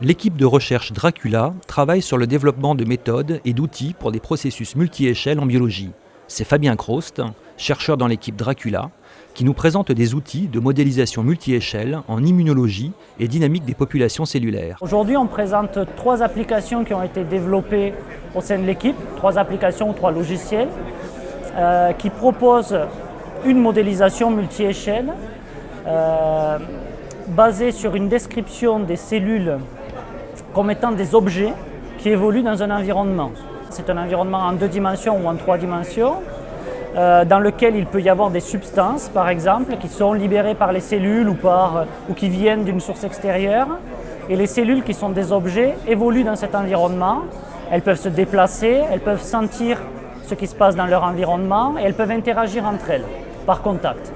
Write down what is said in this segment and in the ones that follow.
L'équipe de recherche Dracula travaille sur le développement de méthodes et d'outils pour des processus multi-échelles en biologie. C'est Fabien Crost, chercheur dans l'équipe Dracula, qui nous présente des outils de modélisation multi-échelle en immunologie et dynamique des populations cellulaires. Aujourd'hui, on présente 3 applications qui ont été développées au sein de l'équipe, 3 applications ou 3 logiciels qui proposent une modélisation multi-échelle basée sur une description des cellules comme étant des objets qui évoluent dans un environnement. C'est un environnement en 2 dimensions ou en 3 dimensions, dans lequel il peut y avoir des substances, par exemple, qui sont libérées par les cellules ou qui viennent d'une source extérieure. Et les cellules qui sont des objets évoluent dans cet environnement. Elles peuvent se déplacer, elles peuvent sentir ce qui se passe dans leur environnement et elles peuvent interagir entre elles par contact.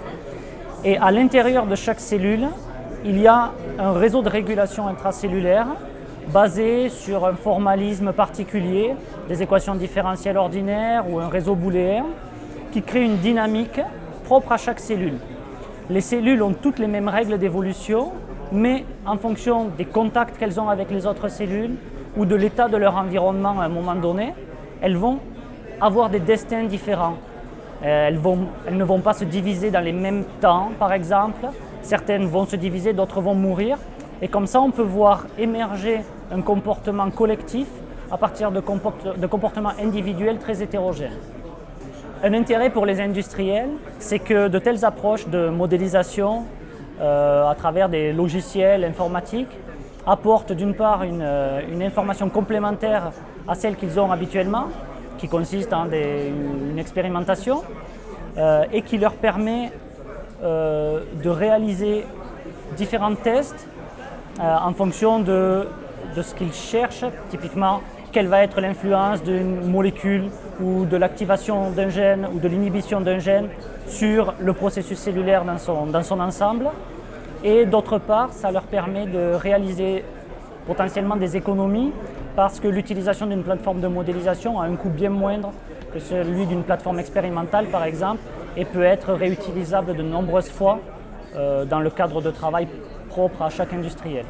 Et à l'intérieur de chaque cellule, il y a un réseau de régulation intracellulaire basé sur un formalisme particulier, des équations différentielles ordinaires ou un réseau booléen, qui crée une dynamique propre à chaque cellule. Les cellules ont toutes les mêmes règles d'évolution, mais en fonction des contacts qu'elles ont avec les autres cellules ou de l'état de leur environnement à un moment donné, elles vont avoir des destins différents. Elles ne vont pas se diviser dans les mêmes temps, par exemple. Certaines vont se diviser, d'autres vont mourir. Et comme ça, on peut voir émerger un comportement collectif à partir de comportements individuels très hétérogènes. Un intérêt pour les industriels, c'est que de telles approches de modélisation à travers des logiciels informatiques apportent d'une part une information complémentaire à celle qu'ils ont habituellement, qui consiste en une expérimentation et qui leur permet de réaliser différents tests en fonction de ce qu'ils cherchent, typiquement quelle va être l'influence d'une molécule ou de l'activation d'un gène ou de l'inhibition d'un gène sur le processus cellulaire dans son ensemble. Et d'autre part, ça leur permet de réaliser potentiellement des économies parce que l'utilisation d'une plateforme de modélisation a un coût bien moindre que celui d'une plateforme expérimentale par exemple et peut être réutilisable de nombreuses fois dans le cadre de travail propre à chaque industriel.